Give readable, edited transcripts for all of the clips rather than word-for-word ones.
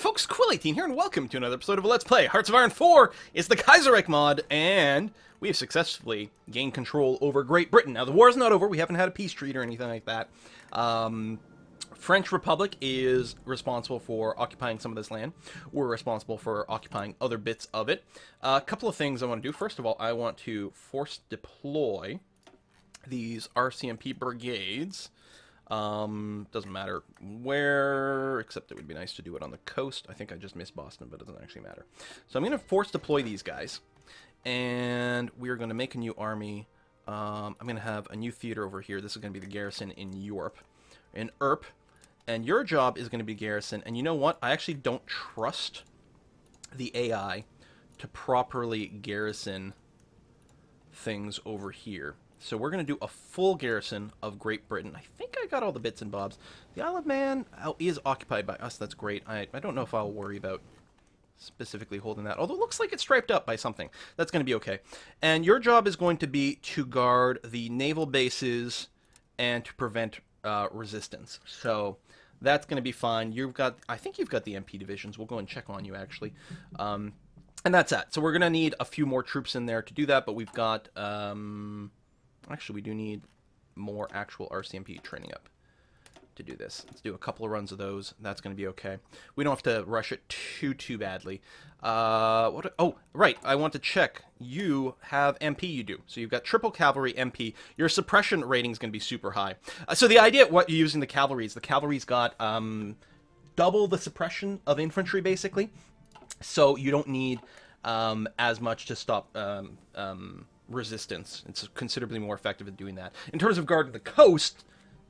folks, Quill18 here, and welcome to another episode of Let's Play Hearts of Iron 4. It's the Kaiserreich mod, and we have successfully gained control over Great Britain. Now, the war is not over. We haven't had a peace treaty or anything like that. French Republic is responsible for occupying some of this land. We're responsible for occupying other bits of it. A couple of things I want to do. First of all, I want to force deploy these RCMP brigades. Doesn't matter where, except it would be nice to do it on the coast. I think I just missed Boston, but it doesn't actually matter. So I'm going to force deploy these guys, and we're going to make a new army. I'm going to have a new theater over here. This is going to be the Garrison in Europe, in Erp, and your job is going to be Garrison. And you know what? I actually don't trust the AI to properly garrison things over here. So we're going to do a full garrison of Great Britain. I think I got all the bits and bobs. The Isle of Man is occupied by us. That's great. I don't know if I'll worry about specifically holding that. Although it looks like it's striped up by something. That's going to be okay. And your job is going to be to guard the naval bases and to prevent resistance. So that's going to be fine. I think you've got the MP divisions. We'll go and check on you, actually. And that's that. So we're going to need a few more troops in there to do that. But we've got... Actually, we do need more actual RCMP training up to do this. Let's do a couple of runs of those. That's going to be okay. We don't have to rush it too badly. Oh, right. I want to check. You have MP, you do. So you've got triple cavalry MP. Your suppression rating is going to be super high. So the idea of what you're using the cavalry's got double the suppression of infantry, basically. So you don't need as much to stop... resistance. It's considerably more effective at doing that. In terms of guarding the coast,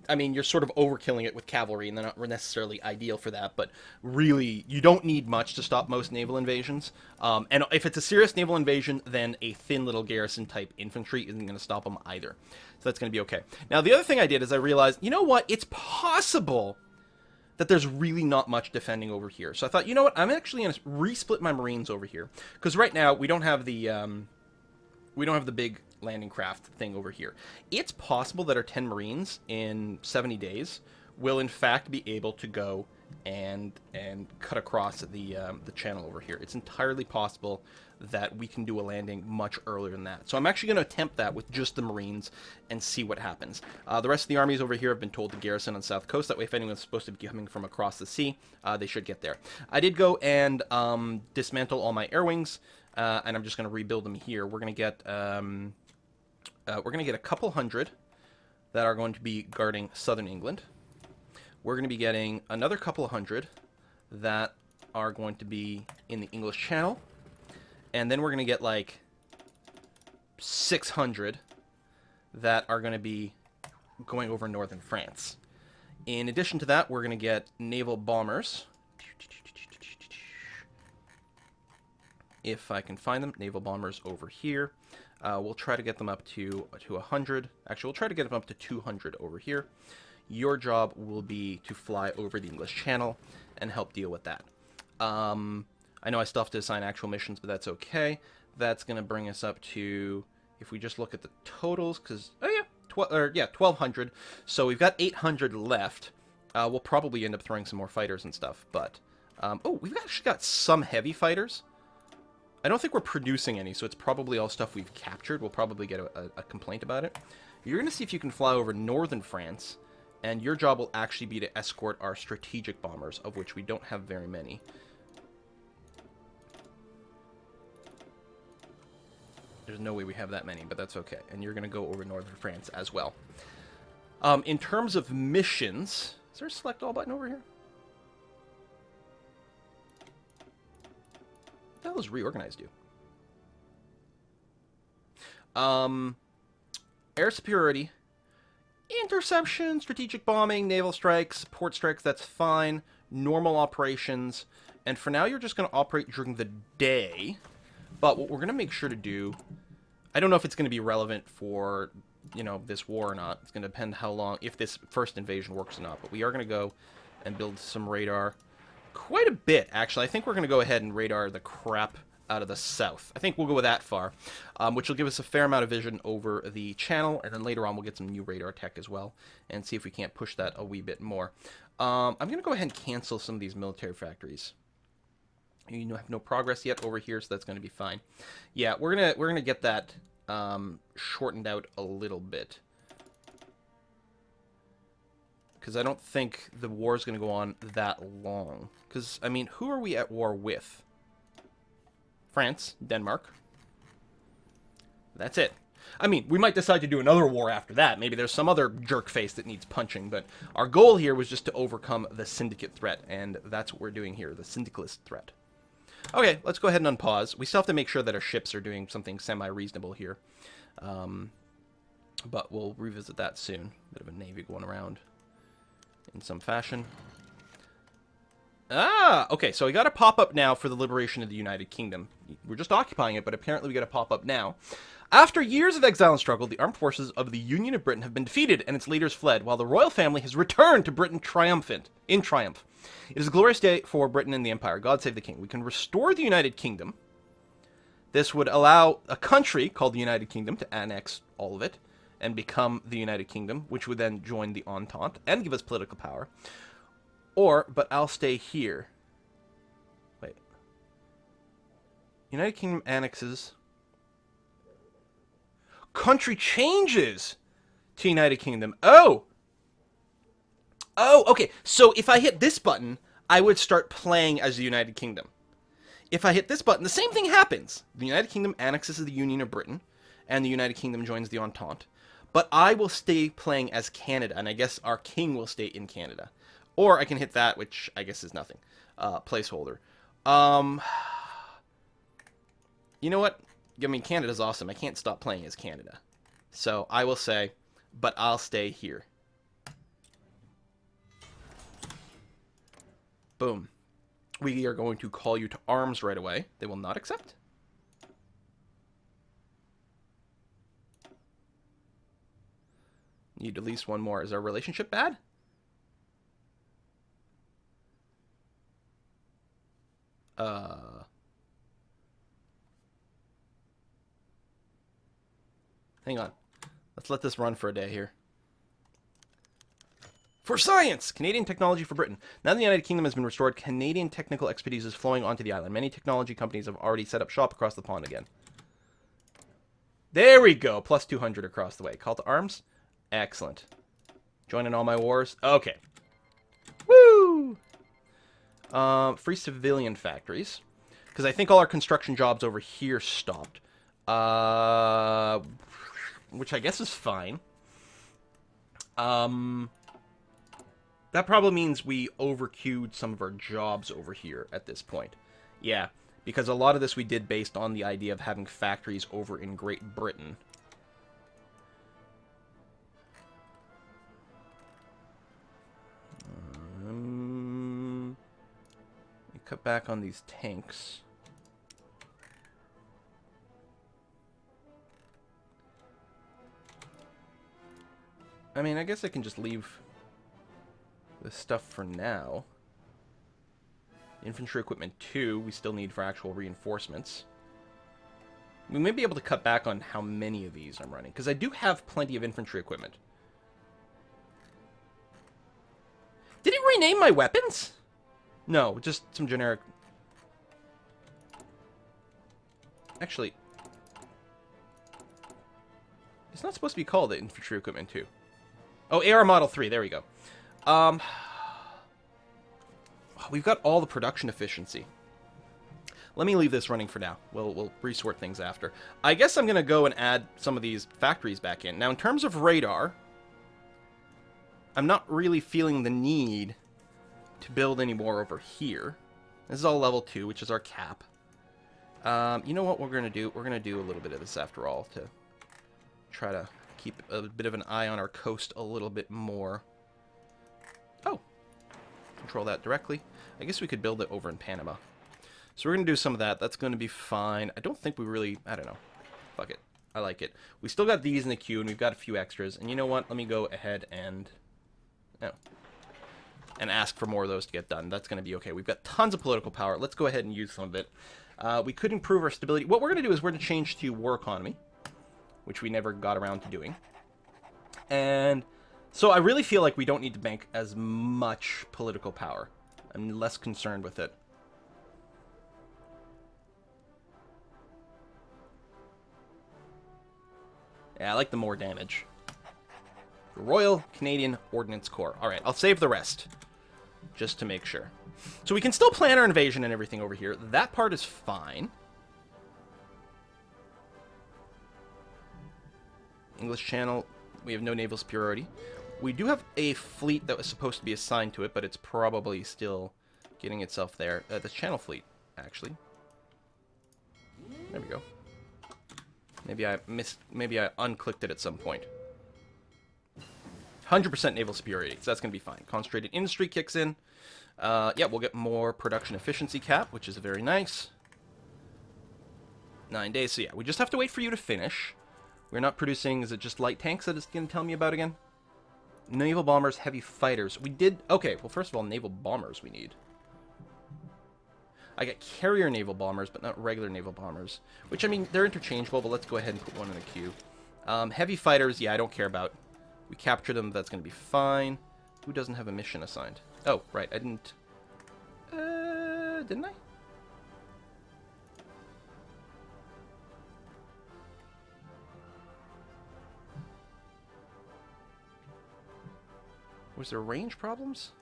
I mean, you're sort of overkilling it with cavalry, and they're not necessarily ideal for that, but really, you don't need much to stop most naval invasions. And if it's a serious naval invasion, then a thin little garrison-type infantry isn't going to stop them either. So that's going to be okay. Now, the other thing I did is I realized, you know what? It's possible that there's really not much defending over here. So I thought, you know what? I'm actually going to resplit my Marines over here. Because right now, we don't have the... We don't have the big landing craft thing over here. It's possible that our 10 Marines in 70 days will in fact be able to go and cut across the channel over here. It's entirely possible that we can do a landing much earlier than that. So I'm actually going to attempt that with just the Marines and see what happens. The rest of the armies over here have been told to garrison on the south coast. That way, if anyone's supposed to be coming from across the sea, they should get there. I did go and dismantle all my air wings. And I'm just going to rebuild them here. We're going to get a couple hundred that are going to be guarding southern England. We're going to be getting another couple of hundred that are going to be in the English Channel. And then we're going to get like 600 that are going to be going over northern France. In addition to that, we're going to get naval bombers. If I can find them, naval bombers over here. We'll try to get them up to 100. Actually, we'll try to get them up to 200 over here. Your job will be to fly over the English Channel and help deal with that. I know I still have to assign actual missions, but that's okay. That's going to bring us up to, if we just look at the totals, because, oh yeah, 1,200. So we've got 800 left. We'll probably end up throwing some more fighters and stuff, but, oh, we've actually got some heavy fighters. I don't think we're producing any, so it's probably all stuff we've captured. We'll probably get a complaint about it. You're going to see if you can fly over northern France, and your job will actually be to escort our strategic bombers, of which we don't have very many. There's no way we have that many, but that's okay. And you're going to go over northern France as well. In terms of missions, is there a select all button over here? What the hell does reorganize do? Air superiority, interception, strategic bombing, naval strikes, port strikes, that's fine. Normal operations. And for now, you're just going to operate during the day. But what we're going to make sure to do... I don't know if it's going to be relevant for, you know, this war or not. It's going to depend how long... if this first invasion works or not. But we are going to go and build some radar. Quite a bit, actually. I think we're going to go ahead and radar the crap out of the south. I think we'll go that far, which will give us a fair amount of vision over the channel, and then later on we'll get some new radar tech as well, and see if we can't push that a wee bit more. I'm going to go ahead and cancel some of these military factories. You have no progress yet over here, so that's going to be fine. Yeah, we're gonna get that shortened out a little bit, because I don't think the war is going to go on that long. Because, I mean, who are we at war with? France, Denmark. That's it. I mean, we might decide to do another war after that. Maybe there's some other jerk face that needs punching, but our goal here was just to overcome the syndicate threat, and that's what we're doing here, the syndicalist threat. Okay, let's go ahead and unpause. We still have to make sure that our ships are doing something semi-reasonable here. But we'll revisit that soon. Bit of a navy going around in some fashion. Ah, okay, so we got a pop-up now for the liberation of the United Kingdom. We're just occupying it, but apparently we got a pop-up now. After years of exile and struggle, the armed forces of the Union of Britain have been defeated and its leaders fled, while the royal family has returned to Britain in triumph. It is a glorious day for Britain and the Empire. God save the King. We can restore the United Kingdom. This would allow a country called the United Kingdom to annex all of it and become the United Kingdom, which would then join the Entente and give us political power. But I'll stay here. Wait. United Kingdom annexes. Country changes to United Kingdom. Oh, okay. So if I hit this button, I would start playing as the United Kingdom. If I hit this button, the same thing happens. The United Kingdom annexes the Union of Britain, and the United Kingdom joins the Entente. But I will stay playing as Canada, and I guess our king will stay in Canada. Or I can hit that, which I guess is nothing. Placeholder. You know what? I mean, Canada's awesome. I can't stop playing as Canada. So I will say, but I'll stay here. Boom. We are going to call you to arms right away. They will not accept. Need at least one more. Is our relationship bad? Hang on. Let's let this run for a day here. For science! Canadian technology for Britain. Now the United Kingdom has been restored, Canadian technical expertise is flowing onto the island. Many technology companies have already set up shop across the pond again. There we go. Plus 200 across the way. Call to arms. Excellent. Join in all my wars. Okay. Woo! Free civilian factories. Because I think all our construction jobs over here stopped. Which I guess is fine. That probably means we overqueued some of our jobs over here at this point. Yeah, because a lot of this we did based on the idea of having factories over in Great Britain. Cut back on these tanks. I mean, I guess I can just leave this stuff for now. Infantry equipment 2, we still need for actual reinforcements. We may be able to cut back on how many of these I'm running, because I do have plenty of infantry equipment. Did it rename my weapons? No, just some generic... Actually, it's not supposed to be called the infantry equipment 2. Oh, AR Model 3, there we go. We've got all the production efficiency. Let me leave this running for now. We'll resort things after. I guess I'm going to go and add some of these factories back in. Now, in terms of radar, I'm not really feeling the need to build any more over here. This is all level 2, which is our cap. You know what we're going to do? We're going to do a little bit of this after all to try to keep a bit of an eye on our coast a little bit more. Oh. Control that directly. I guess we could build it over in Panama. So we're going to do some of that. That's going to be fine. I don't think we really... I don't know. Fuck it. I like it. We still got these in the queue, and we've got a few extras. And you know what? Let me go ahead and... Oh. And ask for more of those to get done. That's going to be okay. We've got tons of political power. Let's go ahead and use some of it. We could improve our stability. What we're going to do is we're going to change to war economy, which we never got around to doing. And so I really feel like we don't need to bank as much political power. I'm less concerned with it. Yeah, I like the more damage. Royal Canadian Ordnance Corps. All right, I'll save the rest, just to make sure. So we can still plan our invasion and everything over here. That part is fine. English Channel, we have no naval superiority. We do have a fleet that was supposed to be assigned to it, but it's probably still getting itself there. The Channel Fleet, actually. There we go. Maybe I unclicked it at some point. 100% naval superiority, so that's going to be fine. Concentrated industry kicks in. Yeah, we'll get more production efficiency cap, which is very nice. 9 days, so yeah, we just have to wait for you to finish. We're not producing, is it just light tanks that it's going to tell me about again? Naval bombers, heavy fighters. We did, okay, well, first of all, naval bombers we need. I got carrier naval bombers, but not regular naval bombers. Which, I mean, they're interchangeable, but let's go ahead and put one in the queue. Heavy fighters, yeah, I don't care about. We capture them, that's going to be fine. Who doesn't have a mission assigned? Oh, right, I didn't... didn't I? Was there range problems?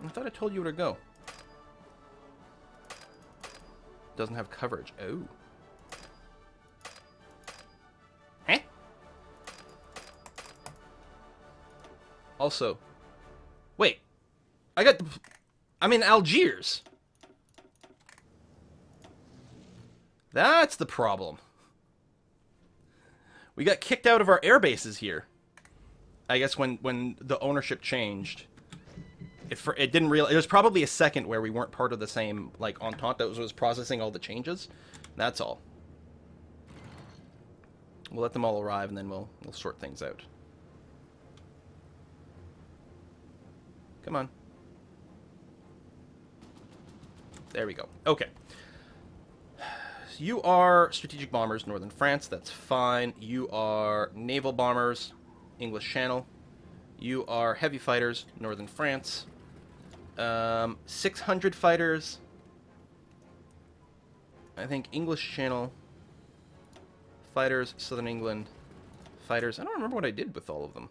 I thought I told you where to go. Doesn't have coverage. Oh. Huh? Also, wait. I'm in Algiers. That's the problem. We got kicked out of our air bases here. I guess when the ownership changed. It didn't realize. It was probably a second where we weren't part of the same, like, Entente that was processing all the changes. That's all. We'll let them all arrive, and then we'll sort things out. Come on. There we go. Okay. You are strategic bombers, Northern France. That's fine. You are naval bombers, English Channel. You are heavy fighters, Northern France. 600 fighters. I think English Channel. Fighters, Southern England. Fighters. I don't remember what I did with all of them.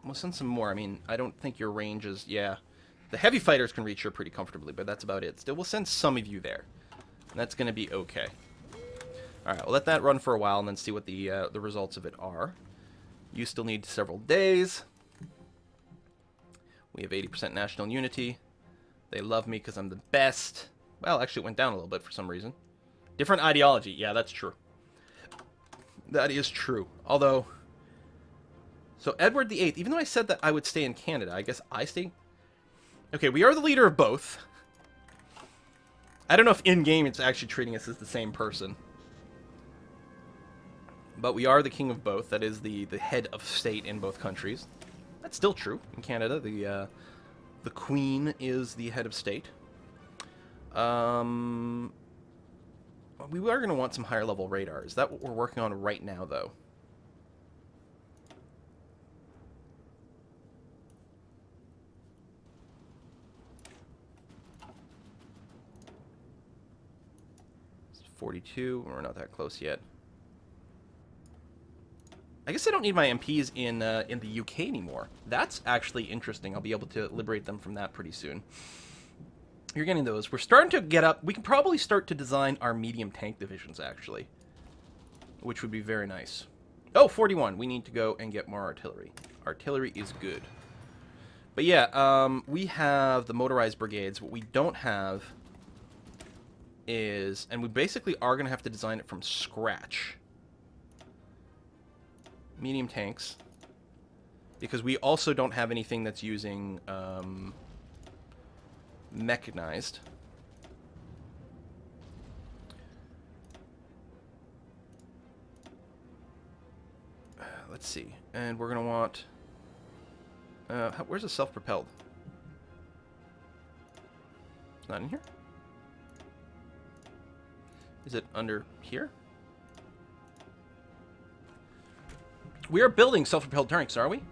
We'll send some more. I mean, I don't think your range is... Yeah. The heavy fighters can reach here pretty comfortably, but that's about it. Still, we'll send some of you there. And that's going to be okay. Alright, we'll let that run for a while and then see what the results of it are. You still need several days. We have 80% national unity. They love me because I'm the best. Well, actually it went down a little bit for some reason. Different ideology. Yeah, that's true. That is true. Although... So, Edward VIII, even though I said that I would stay in Canada, I guess I stay... Okay, we are the leader of both. I don't know if in-game it's actually treating us as the same person. But we are the king of both. That is the head of state in both countries. That's still true. In Canada, the queen is the head of state. We are going to want some higher level radar. Is that what we're working on right now, though? It's 42. We're not that close yet. I guess I don't need my MPs in the UK anymore. That's actually interesting. I'll be able to liberate them from that pretty soon. You're getting those. We're starting to get up. We can probably start to design our medium tank divisions, actually. Which would be very nice. Oh, 41. We need to go and get more artillery. Artillery is good. But yeah, we have the motorized brigades. What we don't have is... And we basically are going to have to design it from scratch. Medium tanks, because we also don't have anything that's using mechanized. Let's see, and we're gonna want where's the self-propelled? It's not in here? Is it under here? We are building self-propelled tanks, are we?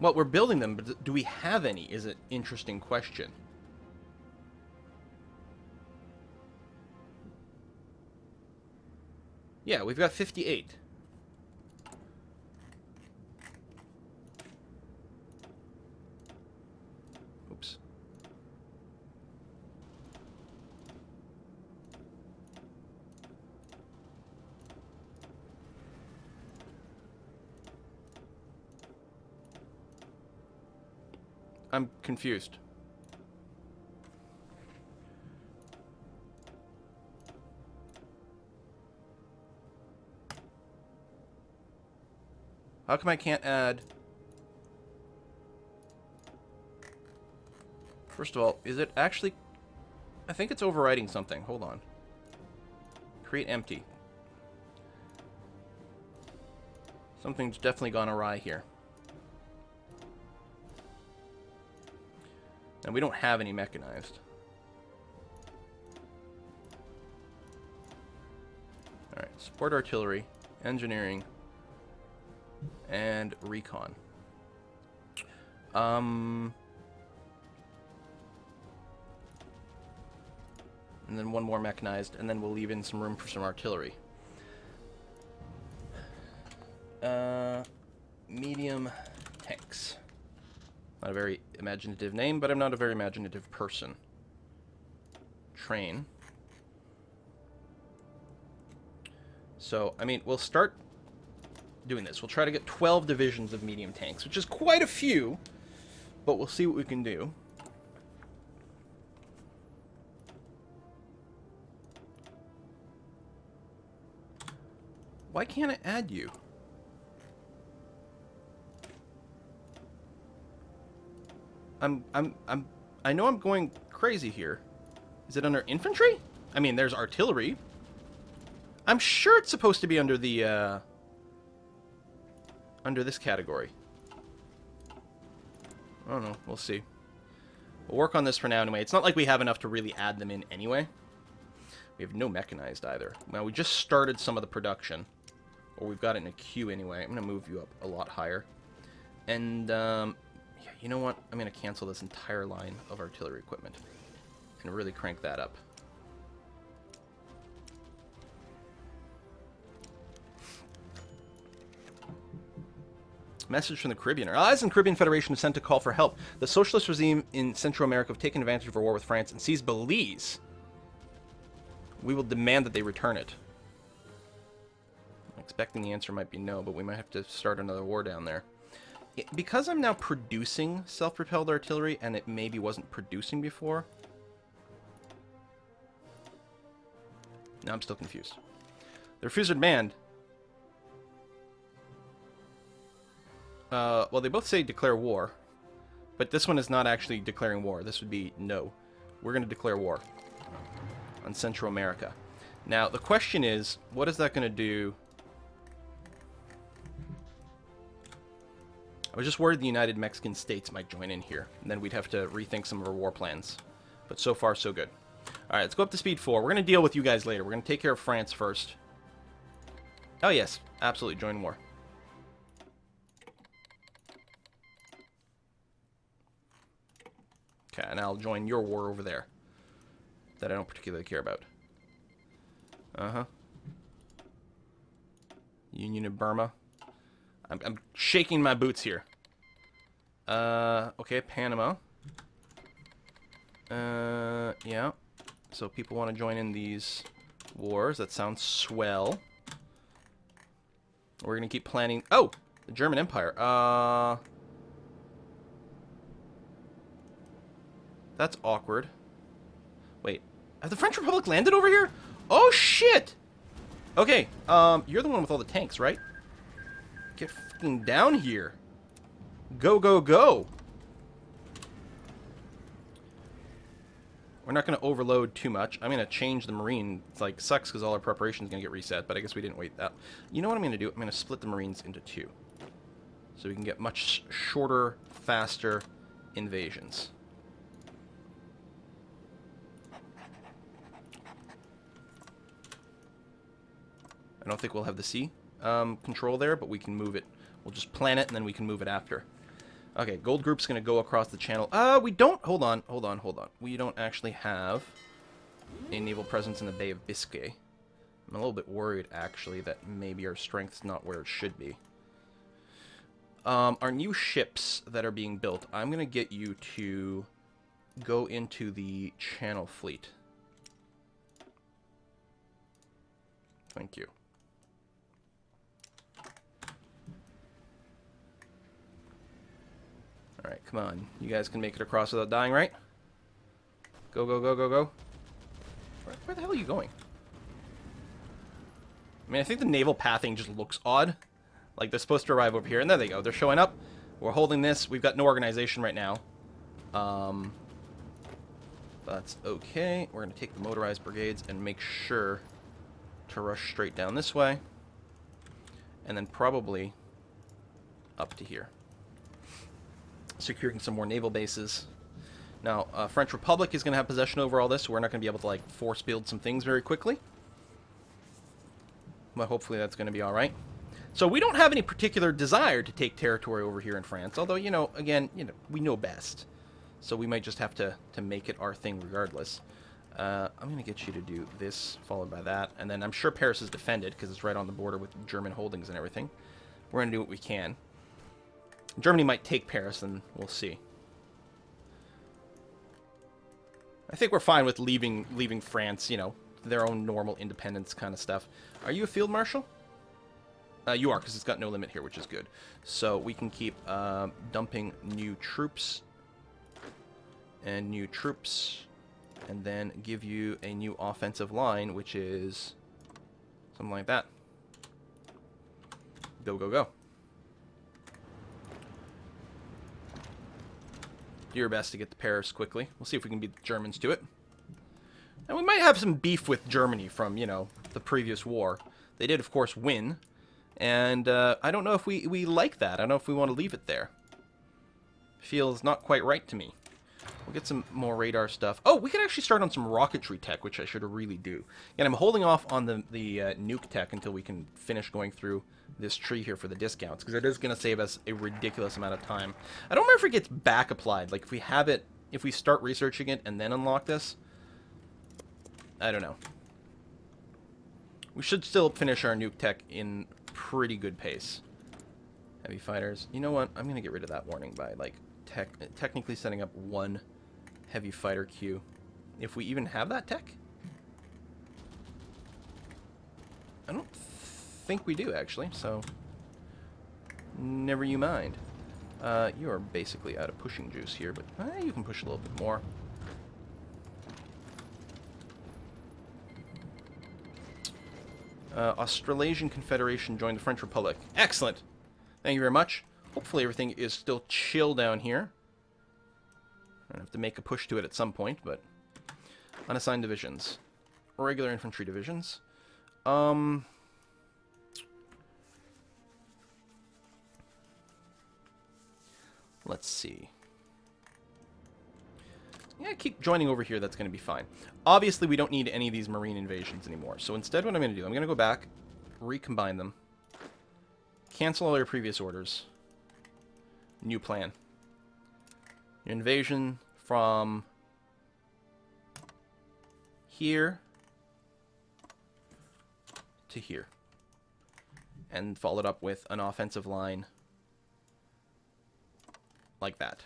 Well, we're building them, but do we have any is an interesting question. Yeah, we've got 58. Oops. I'm confused. How come I can't add... First of all, is it actually... I think it's overriding something. Hold on. Create empty. Something's definitely gone awry here. And we don't have any mechanized. Alright, support artillery, engineering, and recon. And then one more mechanized, and then we'll leave in some room for some artillery. Medium tanks. Not a very imaginative name, but I'm not a very imaginative person. Train. So, I mean, we'll start doing this. We'll try to get 12 divisions of medium tanks, which is quite a few, but we'll see what we can do. Why can't I add you? I know I'm going crazy here. Is it under infantry? I mean, there's artillery. I'm sure it's supposed to be under the, under this category. I don't know. We'll see. We'll work on this for now anyway. It's not like we have enough to really add them in anyway. We have no mechanized either. Now, we just started some of the production. Or we've got it in a queue anyway. I'm going to move you up a lot higher. And, yeah, you know what? I'm going to cancel this entire line of artillery equipment. And really crank that up. Message from the Caribbean. Our allies in the Caribbean Federation have sent a call for help. The socialist regime in Central America have taken advantage of our war with France and seized Belize. We will demand that they return it. I'm expecting the answer might be no, but we might have to start another war down there. Because I'm now producing self-propelled artillery, and it maybe wasn't producing before. Now I'm still confused. The refuser demand. Well, they both say declare war, but this one is not actually declaring war. This would be no. We're going to declare war on Central America. Now, the question is, what is that going to do? I was just worried the United Mexican States might join in here, and then we'd have to rethink some of our war plans. But so far, so good. Alright, let's go up to speed 4. We're going to deal with you guys later. We're going to take care of France first. Oh, yes. Absolutely. Join war. Okay, and I'll join your war over there. That I don't particularly care about. Uh-huh. Union of Burma. I'm shaking my boots here. Okay, Panama. Yeah. So people want to join in these wars. That sounds swell. We're going to keep planning... Oh! The German Empire. That's awkward. Wait. Has the French Republic landed over here? Oh, shit! Okay, you're the one with all the tanks, right? Get fucking down here. Go, go, go. We're not going to overload too much. I'm going to change the Marine. It's like, sucks because all our preparation is going to get reset, but I guess we didn't wait that. You know what I'm going to do? I'm going to split the Marines into 2. So we can get much shorter, faster invasions. I don't think we'll have the sea control there, but we can move it. We'll just plan it, and then we can move it after. Okay, Gold Group's going to go across the channel. We don't... Hold on. We don't actually have a naval presence in the Bay of Biscay. I'm a little bit worried, actually, that maybe our strength's not where it should be. Our new ships that are being built, I'm going to get you to go into the Channel Fleet. Thank you. Alright, come on. You guys can make it across without dying, right? Go, go, go, go, go. Where the hell are you going? I mean, I think the naval pathing just looks odd. Like, they're supposed to arrive over here, and there they go. They're showing up. We're holding this. We've got no organization right now. That's okay. We're going to take the motorized brigades and make sure to rush straight down this way. And then probably up to here. Securing some more naval bases. Now, French Republic is going to have possession over all this, so we're not going to be able to, like, force build some things very quickly. But hopefully that's going to be alright. So we don't have any particular desire to take territory over here in France, although, you know, again, you know, we know best. So we might just have to make it our thing regardless. I'm going to get you to do this, followed by that, and then I'm sure Paris is defended, because it's right on the border with German holdings and everything. We're going to do what we can. Germany might take Paris, and we'll see. I think we're fine with leaving France, you know, their own normal independence kind of stuff. Are you a field marshal? You are, because it's got no limit here, which is good. So we can keep dumping new troops and new troops, and then give you a new offensive line, which is something like that. Go, go, go. Do your best to get to Paris quickly. We'll see if we can beat the Germans to it. And we might have some beef with Germany from, you know, the previous war. They did, of course, win. And I don't know if we like that. I don't know if we want to leave it there. Feels not quite right to me. We'll get some more radar stuff. Oh, we can actually start on some rocketry tech, which I should really do. And I'm holding off on the nuke tech until we can finish going through this tree here for the discounts, because it is going to save us a ridiculous amount of time. I don't remember if it gets back applied. Like, if we have it, if we start researching it and then unlock this, I don't know. We should still finish our nuke tech in pretty good pace. Heavy fighters. You know what? I'm going to get rid of that warning by, like, technically setting up one heavy fighter queue. If we even have that tech? I don't think we do, actually, so never you mind. You are basically out of pushing juice here, but you can push a little bit more. Australasian Confederation joined the French Republic. Excellent! Thank you very much. Hopefully everything is still chill down here. I have to make a push to it at some point, but unassigned divisions. Regular infantry divisions. Let's see. Yeah, keep joining over here. That's going to be fine. Obviously, we don't need any of these marine invasions anymore. So instead, what I'm going to do, I'm going to go back, recombine them, cancel all your previous orders. New plan. Your invasion from here to here. And followed up with an offensive line like that.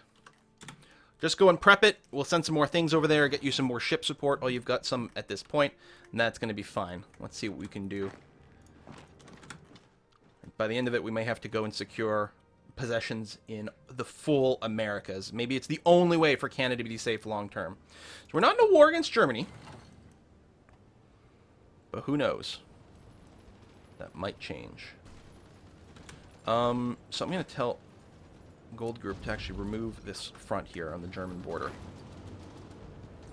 Just go and prep it. We'll send some more things over there, get you some more ship support. Oh, you've got some at this point, and that's going to be fine. Let's see what we can do. By the end of it, we may have to go and secure possessions in the full Americas. Maybe it's the only way for Canada to be safe long term. So we're not in a war against Germany. But who knows? That might change. So I'm going to tell Gold Group to actually remove this front here on the German border.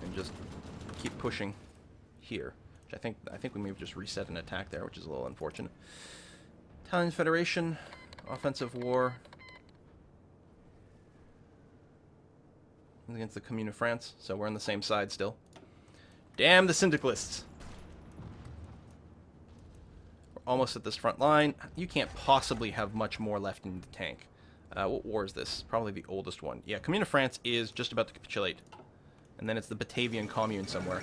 And just keep pushing here. Which I think we may have just reset an attack there, which is a little unfortunate. Italian Federation, offensive war against the Commune of France, so we're on the same side still. Damn the syndicalists! We're almost at this front line. You can't possibly have much more left in the tank. What war is this? Probably the oldest one. Yeah, Commune of France is just about to capitulate. And then it's the Batavian Commune somewhere.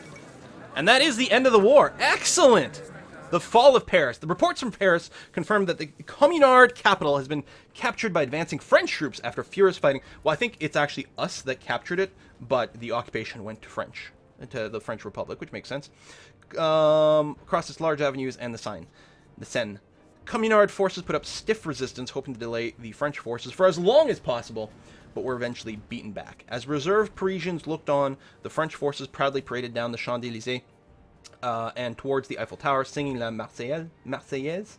And that is the end of the war. Excellent! The fall of Paris. The reports from Paris confirm that the Communard capital has been captured by advancing French troops after furious fighting. Well, I think it's actually us that captured it, but the occupation went to the French Republic, which makes sense. Across its large avenues and the Seine. Communard forces put up stiff resistance, hoping to delay the French forces for as long as possible, but were eventually beaten back. As reserved Parisians looked on, the French forces proudly paraded down the Champs-Élysées and towards the Eiffel Tower, singing La Marseillaise,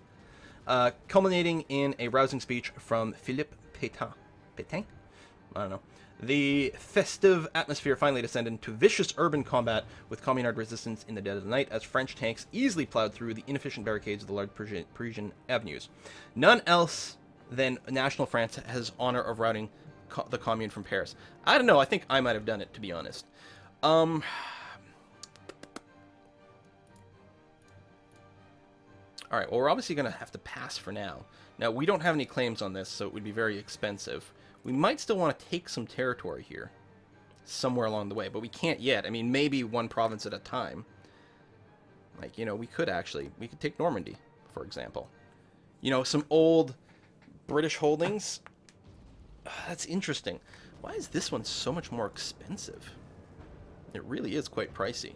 culminating in a rousing speech from Philippe Pétain? I don't know. The festive atmosphere finally descended into vicious urban combat with Communard resistance in the dead of the night as French tanks easily plowed through the inefficient barricades of the large Parisian avenues. None else than National France has honor of routing the Commune from Paris. I don't know. I think I might have done it, to be honest. Alright, well, we're obviously going to have to pass for now. Now, we don't have any claims on this, so it would be very expensive. We might still want to take some territory here, somewhere along the way, but we can't yet. I mean, maybe one province at a time. Like, you know, we could take Normandy, for example. You know, some old British holdings. That's interesting. Why is this one so much more expensive? It really is quite pricey.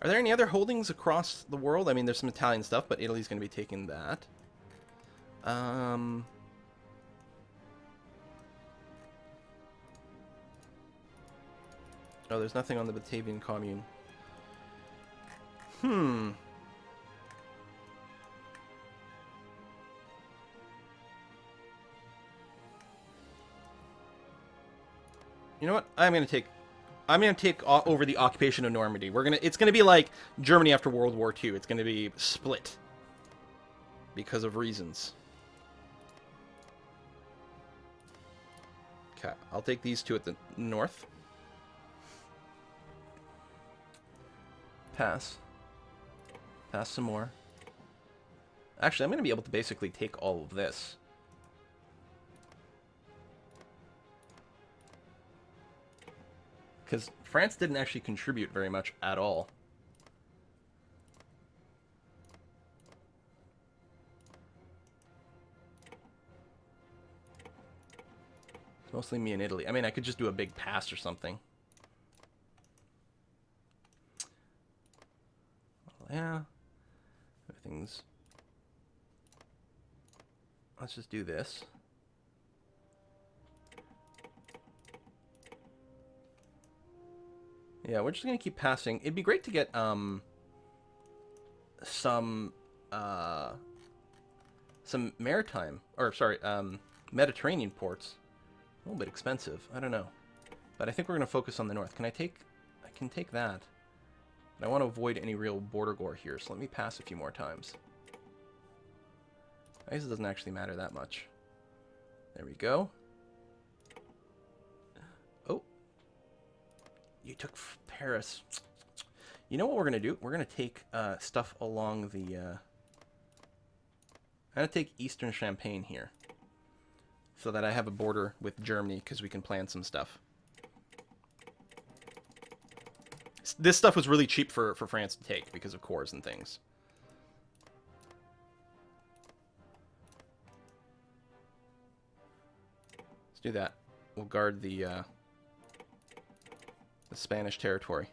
Are there any other holdings across the world? I mean, there's some Italian stuff, but Italy's going to be taking that. Oh, there's nothing on the Batavian Commune. You know what? I'm gonna take over the occupation of Normandy. It's gonna be like Germany after World War II. It's gonna be split because of reasons. Okay, I'll take these two at the north. Pass some more. Actually, I'm gonna be able to basically take all of this. Because France didn't actually contribute very much at all. It's mostly me and Italy. I mean, I could just do a big pass or something. Yeah. Everything's... Let's just do this. Yeah, we're just going to keep passing. It'd be great to get some maritime, or sorry, Mediterranean ports. A little bit expensive. I don't know. But I think we're going to focus on the north. I can take that. But I want to avoid any real border gore here, so let me pass a few more times. I guess it doesn't actually matter that much. There we go. Oh. You took Paris. You know what we're going to do? We're going to take stuff along the... I'm going to take Eastern Champagne here. So that I have a border with Germany, because we can plan some stuff. This stuff was really cheap for France to take, because of cores and things. Let's do that. We'll guard the Spanish territory.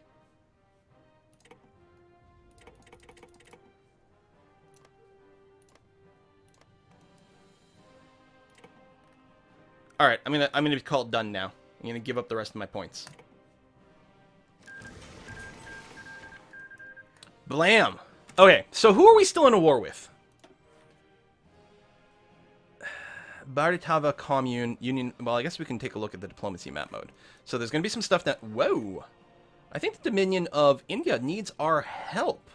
All right, I'm gonna call it done now. I'm gonna give up the rest of my points. Blam. Okay, so who are we still in a war with? Baritava Commune Union. Well, I guess we can take a look at the diplomacy map mode. So there's gonna be some stuff that. Whoa! I think the Dominion of India needs our help.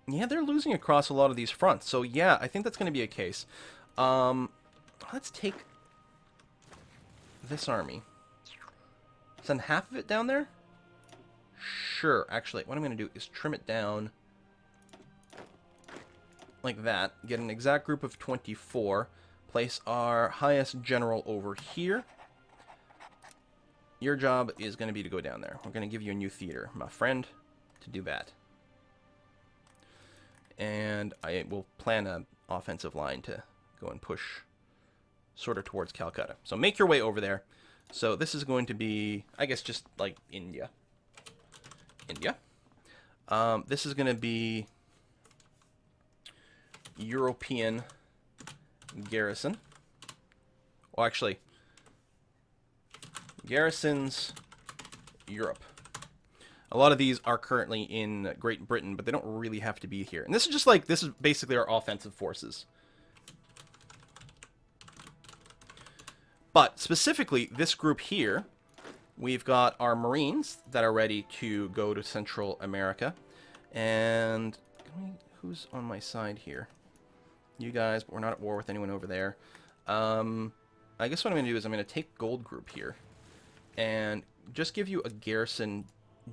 Yeah, they're losing across a lot of these fronts. So yeah, I think that's going to be a case. Let's take this army. Send half of it down there? Sure. Actually, what I'm going to do is trim it down like that. Get an exact group of 24. Place our highest general over here. Your job is going to be to go down there. We're going to give you a new theater, my friend, to do that. And I will plan an offensive line to go and push sort of towards Calcutta. So make your way over there. So this is going to be, I guess, just like India. This is going to be European Garrison. Well, actually, Garrisons Europe. A lot of these are currently in Great Britain, but they don't really have to be here. And this is just like, this is basically our offensive forces. But specifically, this group here, we've got our Marines that are ready to go to Central America. And who's on my side here? You guys, but we're not at war with anyone over there. I guess what I'm going to do is I'm going to take Gold Group here and just give you a garrison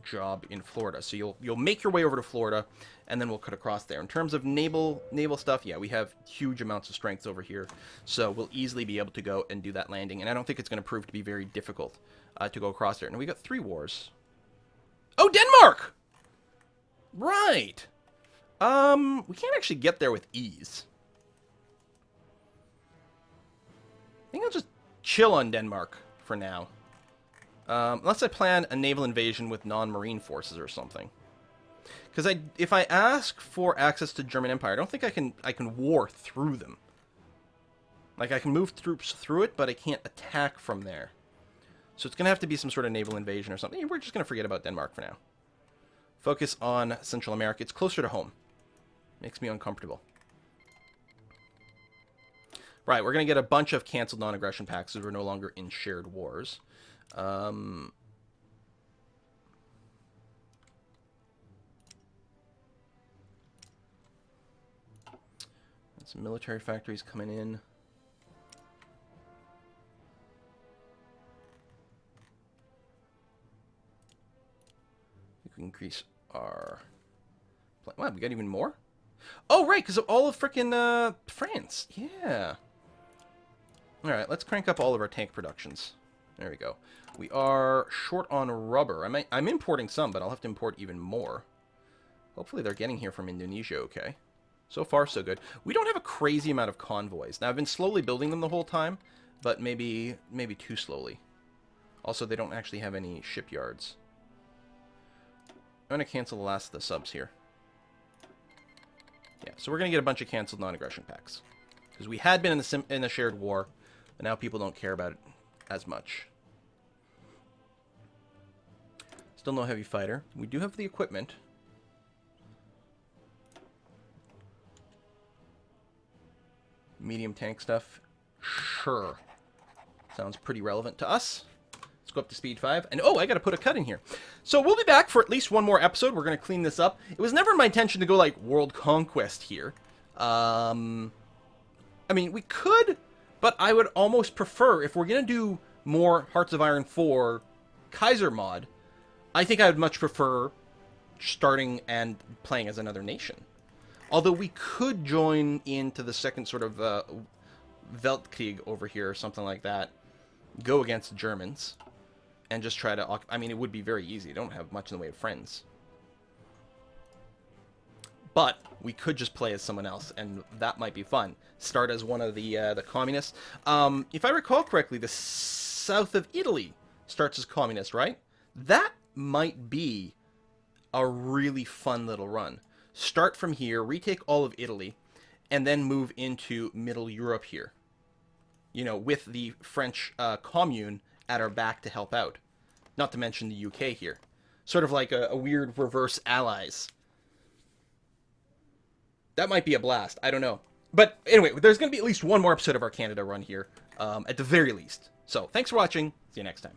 job in Florida. So you'll make your way over to Florida, and then we'll cut across there. In terms of naval stuff, yeah, we have huge amounts of strength over here, so we'll easily be able to go and do that landing. And I don't think it's going to prove to be very difficult to go across there. And we got 3 wars. Oh, Denmark! Right. We can't actually get there with ease. I think I'll just chill on Denmark for now. Unless I plan a naval invasion with non-marine forces or something. Because if I ask for access to German Empire, I don't think I can war through them. Like, I can move troops through it, but I can't attack from there. So it's going to have to be some sort of naval invasion or something. We're just going to forget about Denmark for now. Focus on Central America. It's closer to home. Makes me uncomfortable. Right, we're going to get a bunch of canceled non-aggression pacts as we're no longer in shared wars. Some military factories coming in. We can increase our... Wow, we got even more? Oh, right, because of all of frickin' France. Yeah. Alright, let's crank up all of our tank productions. There we go. We are short on rubber. I'm importing some, but I'll have to import even more. Hopefully they're getting here from Indonesia okay. So far, so good. We don't have a crazy amount of convoys. Now, I've been slowly building them the whole time, but maybe too slowly. Also, they don't actually have any shipyards. I'm going to cancel the last of the subs here. Yeah, so we're going to get a bunch of canceled non-aggression pacts. Because we had been in the shared war, but now people don't care about it as much. Still no heavy fighter. We do have the equipment. Medium tank stuff. Sure. Sounds pretty relevant to us. Let's go up to speed 5. And oh, I got to put a cut in here. So we'll be back for at least one more episode. We're going to clean this up. It was never my intention to go like world conquest here. I mean, we could, but I would almost prefer, if we're going to do more Hearts of Iron 4 Kaiser mod, I think I would much prefer starting and playing as another nation. Although we could join into the second sort of Weltkrieg over here or something like that, go against the Germans, and just try to... I mean, it would be very easy. I don't have much in the way of friends. But we could just play as someone else, and that might be fun. Start as one of the communists. If I recall correctly, the south of Italy starts as communist, right? That might be a really fun little run. Start from here, retake all of Italy, and then move into Middle Europe here. You know, with the French commune at our back to help out. Not to mention the UK here. Sort of like a weird reverse allies. That might be a blast. I don't know. But anyway, there's going to be at least one more episode of our Canada run here. At the very least. So, thanks for watching. See you next time.